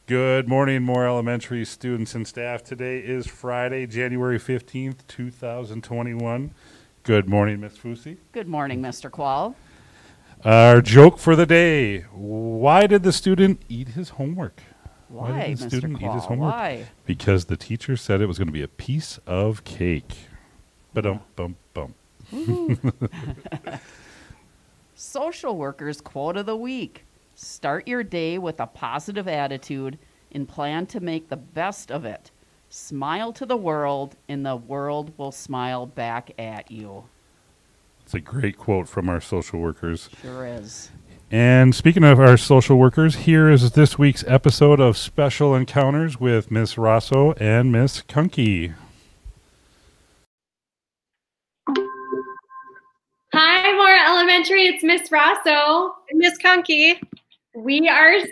Good morning, Moore Elementary students and staff. Today is Friday, January 15th, 2021. Good morning, Ms. Fusi. Good morning, Mr. Quall. Our joke for the day. Why did the student eat his homework? Why, did the Mr. student eat his Quall? homework? Why? Because the teacher said it was going to be a piece of cake. Ba-dum-bum-bum. Social workers quote of the week. Start your day with a positive attitude and plan to make the best of it. Smile to the world, and the world will smile back at you. It's a great quote from our social workers. Sure is. And speaking of our social workers, here is this week's episode of Special Encounters with Miss Rosso and Miss Kunke. Hi, Moore Elementary. It's Miss Rosso and Miss Kunke. We are so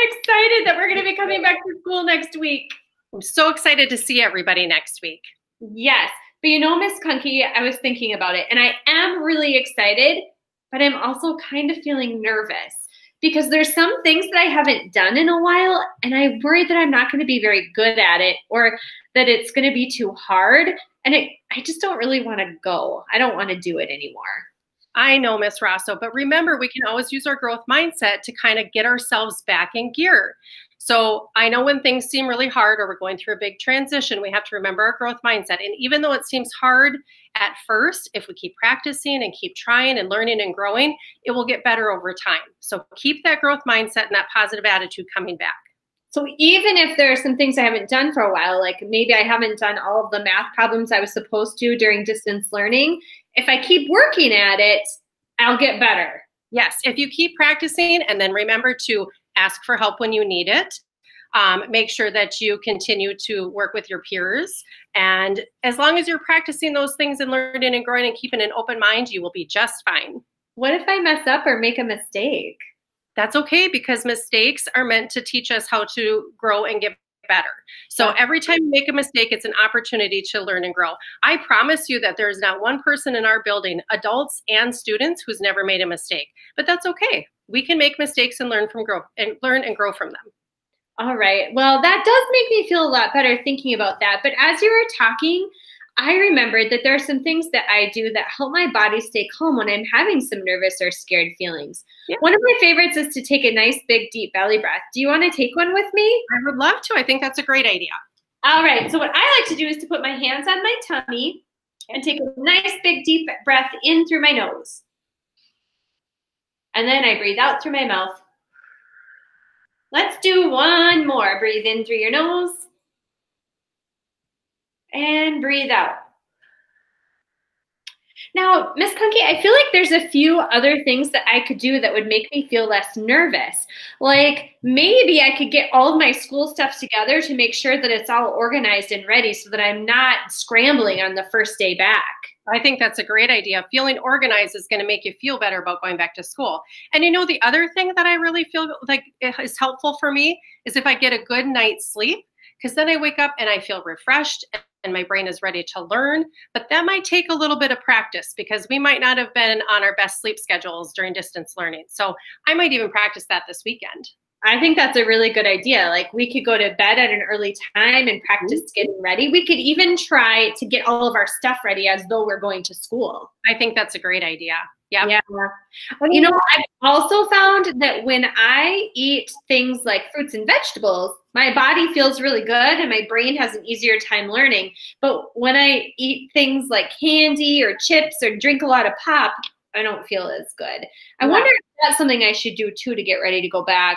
excited that we're going to be coming back to school next week. I'm so excited to see everybody next week. Yes, but you know, Miss Kunke, I was thinking about it, and I am really excited, but I'm also kind of feeling nervous because there's some things that I haven't done in a while, and I worry that I'm not going to be very good at it or that it's going to be too hard, and I just don't really want to go. I don't want to do it anymore. I know, Miss Rosso, but remember, we can always use our growth mindset to kind of get ourselves back in gear. So I know when things seem really hard or we're going through a big transition, we have to remember our growth mindset. And even though it seems hard at first, if we keep practicing and keep trying and learning and growing, it will get better over time. So keep that growth mindset and that positive attitude coming back. So even if there are some things I haven't done for a while, like maybe I haven't done all of the math problems I was supposed to during distance learning, if I keep working at it, I'll get better. Yes, if you keep practicing and then remember to ask for help when you need it, make sure that you continue to work with your peers. And as long as you're practicing those things and learning and growing and keeping an open mind, you will be just fine. What if I mess up or make a mistake? That's okay, because mistakes are meant to teach us how to grow and get better. So every time you make a mistake, it's an opportunity to learn and grow. I promise you that there's not one person in our building, adults and students, who's never made a mistake. But that's okay. We can make mistakes and learn and grow from them. All right. Well, that does make me feel a lot better thinking about that. But as you were talking, I remembered that there are some things that I do that help my body stay calm when I'm having some nervous or scared feelings. Yeah. One of my favorites is to take a nice, big, deep belly breath. Do you want to take one with me? I would love to. I think that's a great idea. All right. So what I like to do is to put my hands on my tummy and take a nice, big, deep breath in through my nose. And then I breathe out through my mouth. Let's do one more. Breathe in through your nose. And breathe out. Now, Miss Kunke, I feel like there's a few other things that I could do that would make me feel less nervous. Like maybe I could get all of my school stuff together to make sure that it's all organized and ready so that I'm not scrambling on the first day back. I think that's a great idea. Feeling organized is going to make you feel better about going back to school. And you know, the other thing that I really feel like is helpful for me is if I get a good night's sleep, because then I wake up and I feel refreshed and my brain is ready to learn. But that might take a little bit of practice because we might not have been on our best sleep schedules during distance learning. So I might even practice that this weekend. I think that's a really good idea. Like we could go to bed at an early time and practice getting ready. We could even try to get all of our stuff ready as though we're going to school. I think that's a great idea. Yep. Yeah. You know, I've also found that when I eat things like fruits and vegetables, my body feels really good and my brain has an easier time learning. But when I eat things like candy or chips or drink a lot of pop, I don't feel as good. I wonder if that's something I should do too to get ready to go back.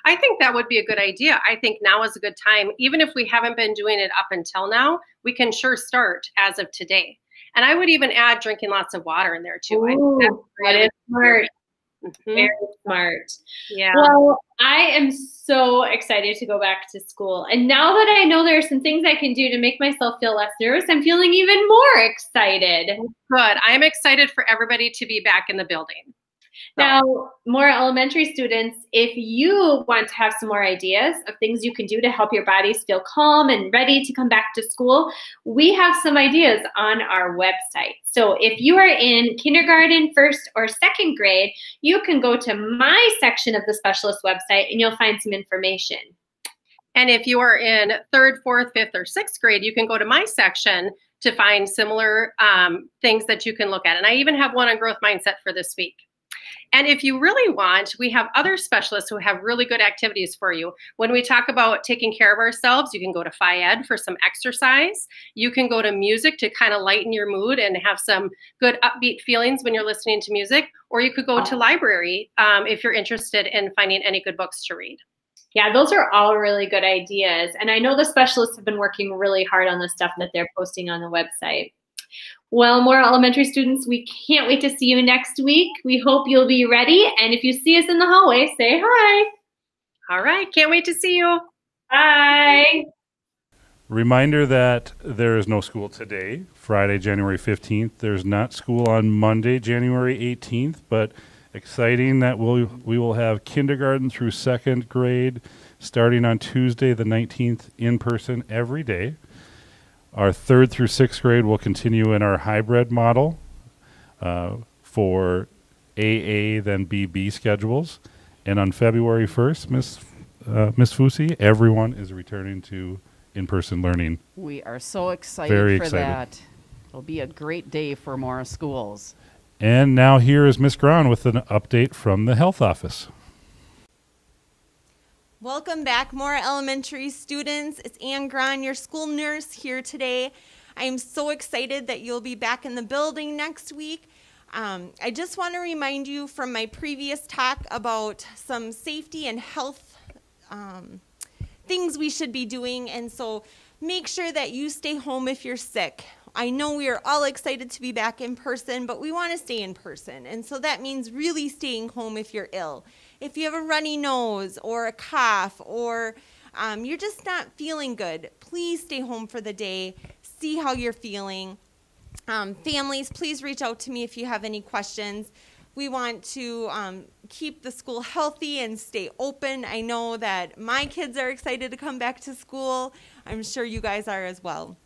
I think that would be a good idea. I think now is a good time. Even if we haven't been doing it up until now, we can sure start as of today. And I would even add drinking lots of water in there too. Ooh, that is smart. Mm-hmm. Very smart. Yeah. Well, I am so excited to go back to school. And now that I know there are some things I can do to make myself feel less nervous, I'm feeling even more excited. Good. I'm excited for everybody to be back in the building. Now, more elementary students, if you want to have some more ideas of things you can do to help your bodies feel calm and ready to come back to school, we have some ideas on our website. So if you are in kindergarten, first or second grade, you can go to my section of the specialist website and you'll find some information. And if you are in third, fourth, fifth, or sixth grade, you can go to my section to find similar things that you can look at. And I even have one on growth mindset for this week. And if you really want, we have other specialists who have really good activities for you. When we talk about taking care of ourselves, you can go to Phi-Ed for some exercise. You can go to music to kind of lighten your mood and have some good upbeat feelings when you're listening to music. Or you could go to library if you're interested in finding any good books to read. Yeah, those are all really good ideas. And I know the specialists have been working really hard on the stuff that they're posting on the website. Well, more elementary students, we can't wait to see you next week. We hope you'll be ready. And if you see us in the hallway, say hi. All right. Can't wait to see you. Bye. Reminder that there is no school today, Friday, January 15th. There's not school on Monday, January 18th, but exciting that we will have kindergarten through second grade starting on Tuesday the 19th in person every day. Our third through sixth grade will continue in our hybrid model for AA then BB schedules. And on February 1st, Miss Fusi, everyone is returning to in-person learning. We are so excited Very for excited. that. It'll be a great day for Morris schools. And now here is Miss Grahn with an update from the health office. Welcome back, Mora Elementary students. It's Ann Grahn, your school nurse here today. I am so excited that you'll be back in the building next week. I just want to remind you from my previous talk about some safety and health things we should be doing. And so make sure that you stay home if you're sick. I know we are all excited to be back in person, but we want to stay in person. And so that means really staying home if you're ill. If you have a runny nose or a cough or you're just not feeling good, please stay home for the day. See how you're feeling. Families, please reach out to me if you have any questions. We want to keep the school healthy and stay open. I know that my kids are excited to come back to school. I'm sure you guys are as well.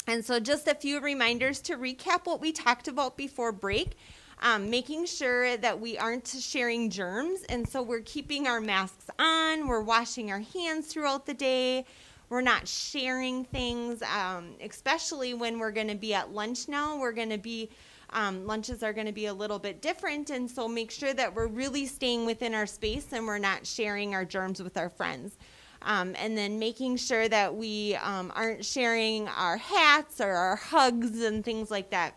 And so just a few reminders to recap what we talked about before break. Making sure that we aren't sharing germs, and so we're keeping our masks on, we're washing our hands throughout the day, we're not sharing things, especially when we're going to be at lunch now. We're going to be, lunches are going to be a little bit different, and so make sure that we're really staying within our space and we're not sharing our germs with our friends. And then making sure that we aren't sharing our hats or our hugs and things like that.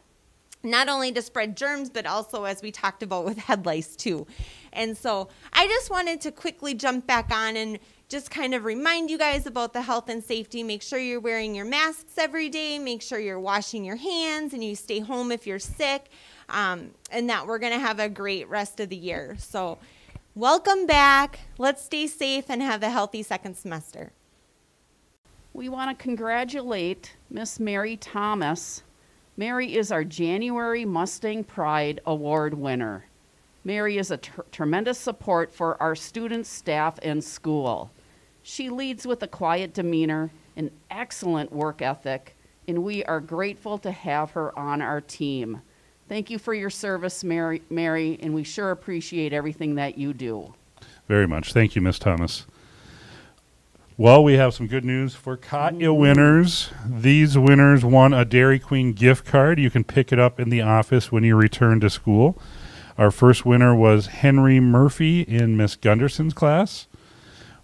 Not only to spread germs, but also, as we talked about, with head lice too. And so I just wanted to quickly jump back on and just kind of remind you guys about the health and safety. Make sure you're wearing your masks every day. Make sure you're washing your hands and you stay home if you're sick. And that we're going to have a great rest of the year. So welcome back. Let's stay safe and have a healthy second semester. We want to congratulate Miss Mary Thomas. Mary is our January Mustang Pride Award winner. Mary is a tremendous support for our students, staff, and school. She leads with a quiet demeanor, an excellent work ethic, and we are grateful to have her on our team. Thank you for your service, Mary, and we sure appreciate everything that you do. Very much. Thank you, Miss Thomas. Well, we have some good news for Katya winners. These winners won a Dairy Queen gift card. You can pick it up in the office when you return to school. Our first winner was Henry Murphy in Miss Gunderson's class.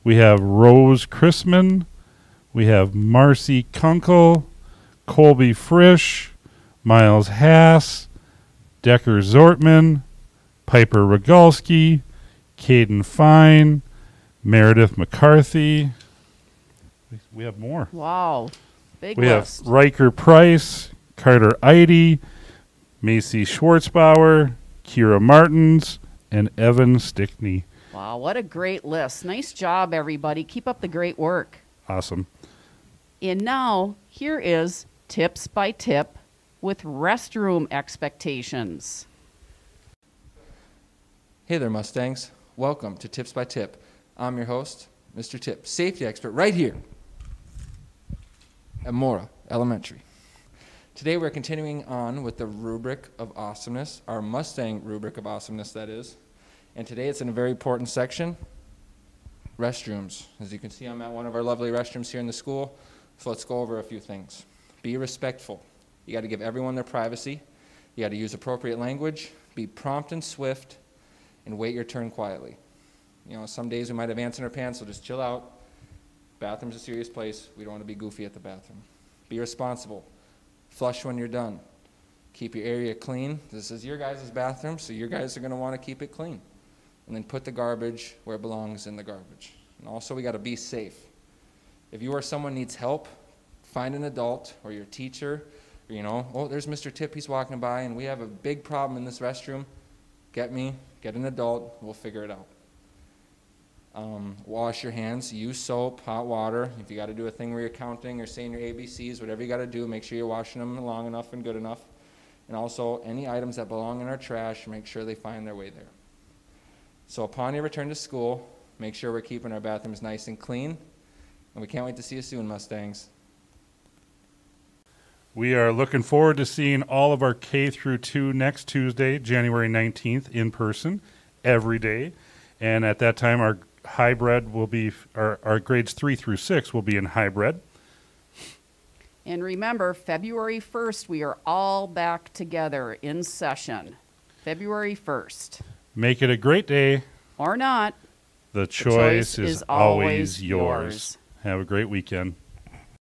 We have Rose Chrisman. We have Marcy Kunkel, Colby Frisch, Miles Hass, Decker Zortman, Piper Rogalski, Caden Fine, Meredith McCarthy. We have more. Wow, big We list. have Riker Price, Carter Eide, Macy Schwartzbauer, Kira Martins, and Evan Stickney. Wow, what a great list. Nice job, everybody. Keep up the great work. Awesome. And now, here is Tips by Tip with restroom expectations. Hey there, Mustangs. Welcome to Tips by Tip. I'm your host, Mr. Tip, safety expert right here at Mora Elementary. Today we're continuing on with the rubric of awesomeness, our Mustang rubric of awesomeness, that is. And today it's in a very important section, restrooms. As you can see, I'm at one of our lovely restrooms here in the school, so let's go over a few things. Be respectful. You got to give everyone their privacy. You got to use appropriate language, be prompt and swift, and wait your turn quietly. You know, some days we might have ants in our pants, so just chill out. Bathroom's a serious place. We don't want to be goofy at the bathroom. Be responsible. Flush when you're done. Keep your area clean. This is your guys' bathroom, so your guys are going to want to keep it clean. And then put the garbage where it belongs in the garbage. And also, we got to be safe. If you or someone needs help, find an adult or your teacher. Or, you know, oh, there's Mr. Tip. He's walking by, and we have a big problem in this restroom. Get an adult. We'll figure it out. Wash your hands. Use soap, hot water. If you got to do a thing where you're counting or saying your ABCs, whatever you got to do, make sure you're washing them long enough and good enough. And also, any items that belong in our trash, make sure they find their way there. So upon your return to school, make sure we're keeping our bathrooms nice and clean. And we can't wait to see you soon, Mustangs. We are looking forward to seeing all of our K through 2 next Tuesday, January 19th, in person, every day. And at that time, our hybrid will be, our grades 3 through 6 will be in hybrid. And remember, February 1st, we are all back together in session. February 1st. Make it a great day. Or not. The choice is always yours. Have a great weekend.